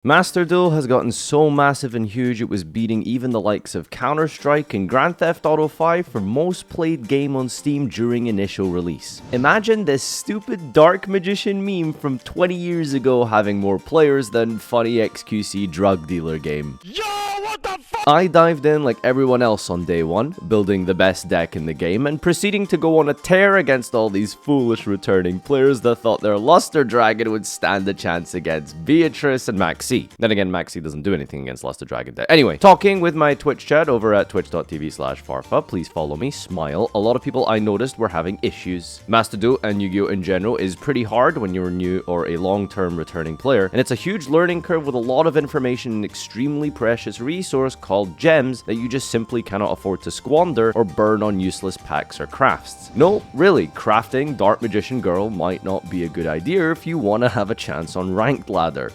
Master Duel has gotten so massive and huge it was beating even the likes of Counter-Strike and Grand Theft Auto 5 for most played game on Steam during initial release. Imagine this stupid Dark Magician meme from 20 years ago having more players than funny XQC drug dealer game. Yo, what the fuck? I dived in like everyone else on day one, building the best deck in the game and proceeding to go on a tear against all these foolish returning players that thought their Luster Dragon would stand a chance against Beatrice and Maxi. Then again, Maxi doesn't do anything against Luster Dragon deck. Anyway, talking with my Twitch chat over at twitch.tv/Farfa. Please follow me, smile. A lot of people I noticed were having issues. Master Duel and Yu-Gi-Oh! In general is pretty hard when you're new or a long-term returning player, and it's a huge learning curve with a lot of information and extremely precious resource called gems that you just simply cannot afford to squander or burn on useless packs or crafts. No, really, crafting Dark Magician Girl might not be a good idea if you want to have a chance on ranked ladder.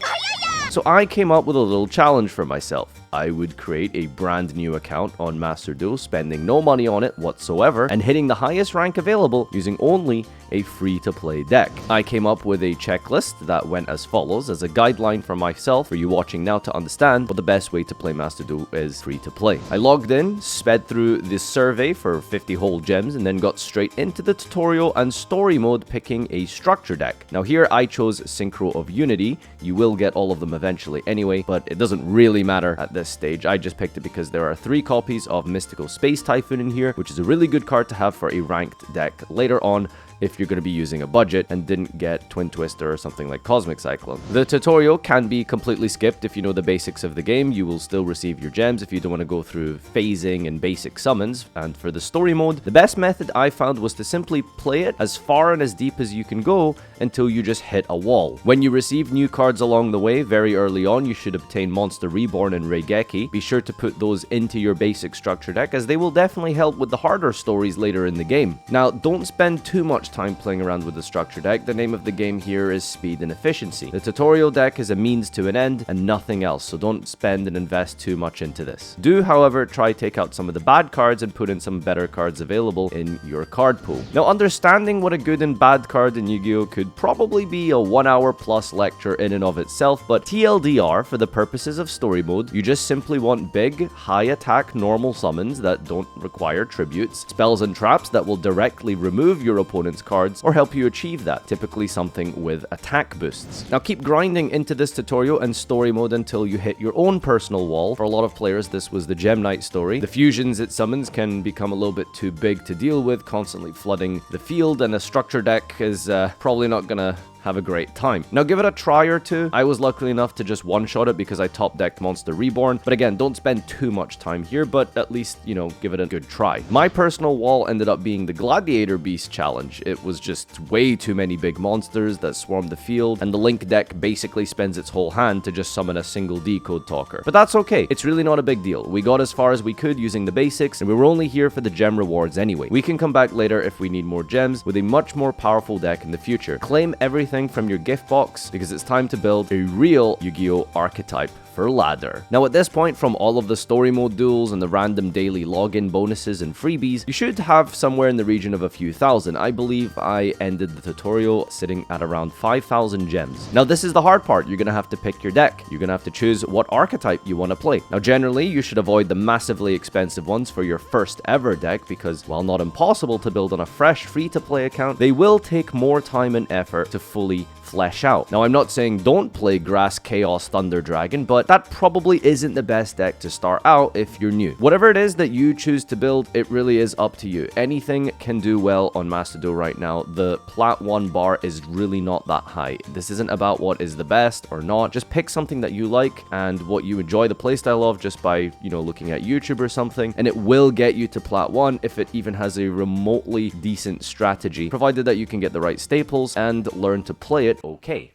So I came up with a little challenge for myself. I would create a brand new account on Master Duel, spending no money on it whatsoever, and hitting the highest rank available using only a free-to-play deck. I came up with a checklist that went as follows as a guideline for myself, for you watching now to understand what the best way to play Master Duel is free-to-play. I logged in, sped through this survey for 50 whole gems, and then got straight into the tutorial and story mode picking a structure deck. Now here I chose Synchro of Unity. You will get all of them eventually anyway, but it doesn't really matter at this stage. I just picked it because there are 3 copies of Mystical Space Typhoon in here, which is a really good card to have for a ranked deck later on if you're going to be using a budget and didn't get Twin Twister or something like Cosmic Cyclone. The tutorial can be completely skipped if you know the basics of the game. You will still receive your gems if you don't want to go through phasing and basic summons. And for the story mode, the best method I found was to simply play it as far and as deep as you can go until you just hit a wall. When you receive new cards along the way, very early on, you should obtain Monster Reborn and Reigeki. Be sure to put those into your basic structure deck as they will definitely help with the harder stories later in the game. Now, don't spend too much time playing around with the structure deck. The name of the game here is speed and efficiency. The tutorial deck is a means to an end and nothing else, so don't spend and invest too much into this. Do, however, try take out some of the bad cards and put in some better cards available in your card pool. Now, understanding what a good and bad card in Yu-Gi-Oh! Could probably be a 1 hour plus lecture in and of itself, but TLDR, for the purposes of story mode, you just simply want big, high attack normal summons that don't require tributes, spells and traps that will directly remove your opponent's cards or help you achieve that, typically something with attack boosts. Now keep grinding into this tutorial and story mode until you hit your own personal wall. For a lot of players, this was the Gem Knight story. The fusions it summons can become a little bit too big to deal with, constantly flooding the field, and a structure deck is probably not gonna have a great time. Now give it a try or two. I was lucky enough to just one-shot it because I top-decked Monster Reborn, but again, don't spend too much time here, but at least, you know, give it a good try. My personal wall ended up being the Gladiator Beast challenge. It was just way too many big monsters that swarmed the field, and the Link deck basically spends its whole hand to just summon a single decode talker. But that's okay. It's really not a big deal. We got as far as we could using the basics, and we were only here for the gem rewards anyway. We can come back later if we need more gems with a much more powerful deck in the future. Claim everything from your gift box because it's time to build a real Yu-Gi-Oh! Archetype for ladder. Now at this point, from all of the story mode duels and the random daily login bonuses and freebies, you should have somewhere in the region of a few thousand. I believe I ended the tutorial sitting at around 5,000 gems. Now this is the hard part. You're gonna have to pick your deck. You're gonna have to choose what archetype you want to play. Now generally, you should avoid the massively expensive ones for your first ever deck because while not impossible to build on a fresh free-to-play account, they will take more time and effort to fully flesh out. Now I'm not saying don't play Grass Chaos Thunder Dragon, but that probably isn't the best deck to start out if you're new. Whatever it is that you choose to build, it really is up to you. Anything can do well on Master Duel right now. The Plat 1 bar is really not that high. This isn't about what is the best or not. Just pick something that you like and what you enjoy the playstyle of just by, you know, looking at YouTube or something, and it will get you to Plat 1 if it even has a remotely decent strategy, provided that you can get the right staples and learn to play it okay.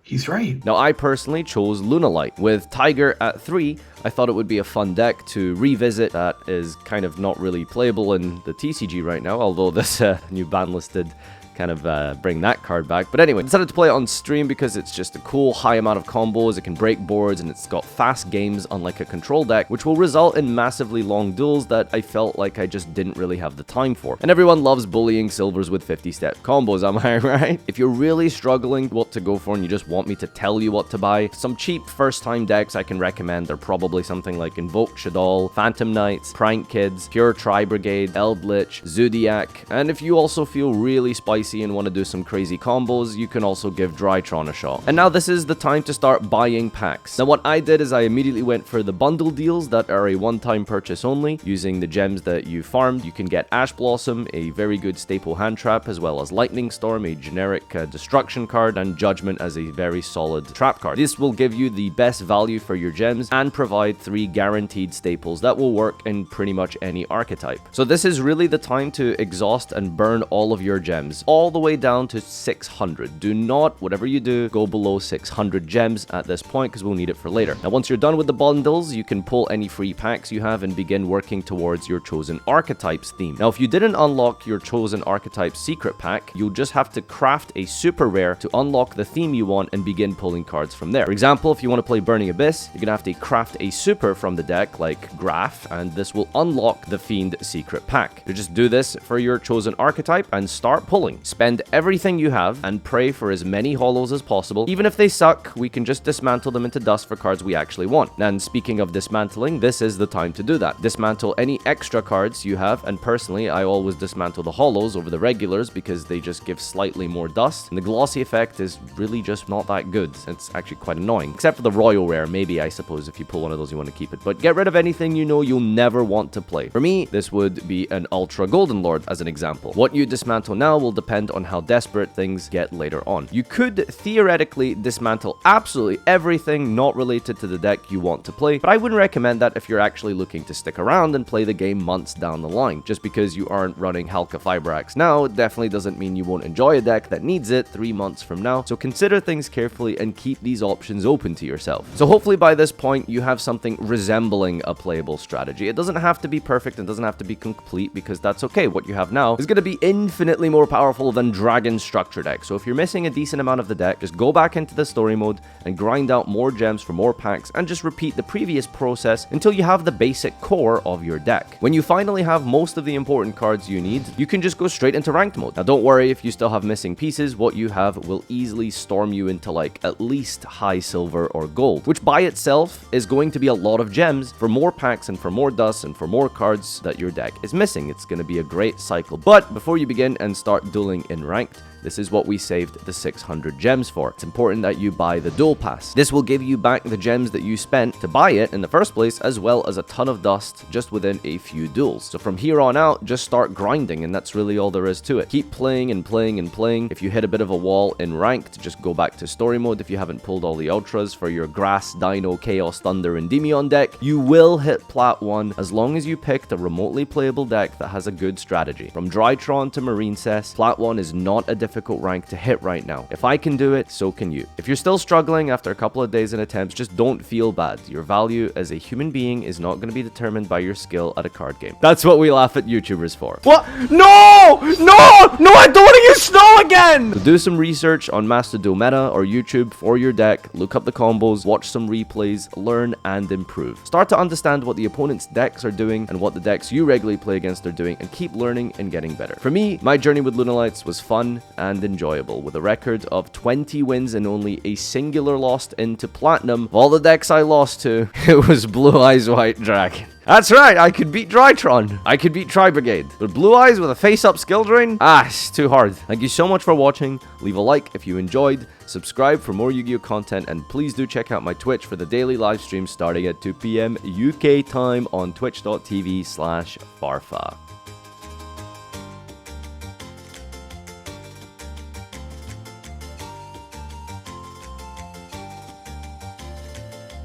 He's right. Now, I personally chose Lunalight. With Tiger at 3, I thought it would be a fun deck to revisit that is kind of not really playable in the TCG right now, although this new ban list did kind of bring that card back. But anyway, decided to play it on stream because it's just a cool high amount of combos, it can break boards, and it's got fast games unlike a control deck, which will result in massively long duels that I felt like I just didn't really have the time for. And everyone loves bullying silvers with 50-step combos, am I right? If you're really struggling what to go for and you just want me to tell you what to buy, some cheap first-time decks I can recommend are probably something like Invoke Shaddoll, Phantom Knights, Prank Kids, Pure Tri-Brigade, Eldritch, Zodiac, and if you also feel really spicy and want to do some crazy combos, you can also give Drytron a shot. And now this is the time to start buying packs. Now what I did is I immediately went for the bundle deals that are a one-time purchase only. Using the gems that you farmed, you can get Ash Blossom, a very good staple hand trap, as well as Lightning Storm, a generic destruction card, and Judgment as a very solid trap card. This will give you the best value for your gems and provide 3 guaranteed staples that will work in pretty much any archetype. So this is really the time to exhaust and burn all of your gems, all the way down to 600. Do not, whatever you do, go below 600 gems at this point because we'll need it for later. Now, once you're done with the bundles, you can pull any free packs you have and begin working towards your chosen archetypes theme. Now, if you didn't unlock your chosen archetype secret pack, you'll just have to craft a super rare to unlock the theme you want and begin pulling cards from there. For example, if you want to play Burning Abyss, you're gonna have to craft a super from the deck like Graph, and this will unlock the Fiend secret pack. You just do this for your chosen archetype and start pulling. Spend everything you have and pray for as many holos as possible. Even if they suck, we can just dismantle them into dust for cards we actually want. And speaking of dismantling, this is the time to do that. Dismantle any extra cards you have, and personally, I always dismantle the holos over the regulars because they just give slightly more dust, and the glossy effect is really just not that good. It's actually quite annoying. Except for the Royal Rare, maybe, I suppose, if you pull one of those, you want to keep it. But get rid of anything you know you'll never want to play. For me, this would be an Ultra Golden Lord as an example. What you dismantle now will depend on how desperate things get later on. You could theoretically dismantle absolutely everything not related to the deck you want to play, but I wouldn't recommend that if you're actually looking to stick around and play the game months down the line. Just because you aren't running Halka Fiberax now, it definitely doesn't mean you won't enjoy a deck that needs it 3 months from now, so consider things carefully and keep these options open to yourself. So hopefully by this point, you have something resembling a playable strategy. It doesn't have to be perfect, it doesn't have to be complete, because that's okay. What you have now is going to be infinitely more powerful than Dragon Structure deck. So if you're missing a decent amount of the deck, just go back into the story mode and grind out more gems for more packs and just repeat the previous process until you have the basic core of your deck. When you finally have most of the important cards you need, you can just go straight into ranked mode. Now don't worry if you still have missing pieces, what you have will easily storm you into like at least high silver or gold, which by itself is going to be a lot of gems for more packs and for more dust and for more cards that your deck is missing. It's going to be a great cycle. But before you begin and start dueling in ranked, this is what we saved the 600 gems for. It's important that you buy the Duel Pass. This will give you back the gems that you spent to buy it in the first place, as well as a ton of dust just within a few duels. So from here on out, just start grinding, and that's really all there is to it. Keep playing and playing and playing. If you hit a bit of a wall in ranked, just go back to story mode if you haven't pulled all the ultras for your Grass, Dino, Chaos, Thunder, and Endymion deck. You will hit Plat 1 as long as you picked a remotely playable deck that has a good strategy. From Drytron to Marine Cess, Plat 1 is not a difficult rank to hit right now. If I can do it, so can you. If you're still struggling after a couple of days and attempts, just don't feel bad. Your value as a human being is not going to be determined by your skill at a card game. That's what we laugh at YouTubers for. What? No! No! No, I don't want to use snow again! So do some research on Master Duel Meta or YouTube for your deck, look up the combos, watch some replays, learn and improve. Start to understand what the opponent's decks are doing and what the decks you regularly play against are doing, and keep learning and getting better. For me, my journey with Lunalights was fun and enjoyable, with a record of 20 wins and only a singular loss into Platinum. Of all the decks I lost to, it was Blue Eyes White Dragon. That's right, I could beat Drytron. I could beat Tri-Brigade. But Blue Eyes with a face-up skill drain? Ah, it's too hard. Thank you so much for watching. Leave a like if you enjoyed. Subscribe for more Yu-Gi-Oh content. And please do check out my Twitch for the daily live stream starting at 2 PM UK time on twitch.tv/Farfa.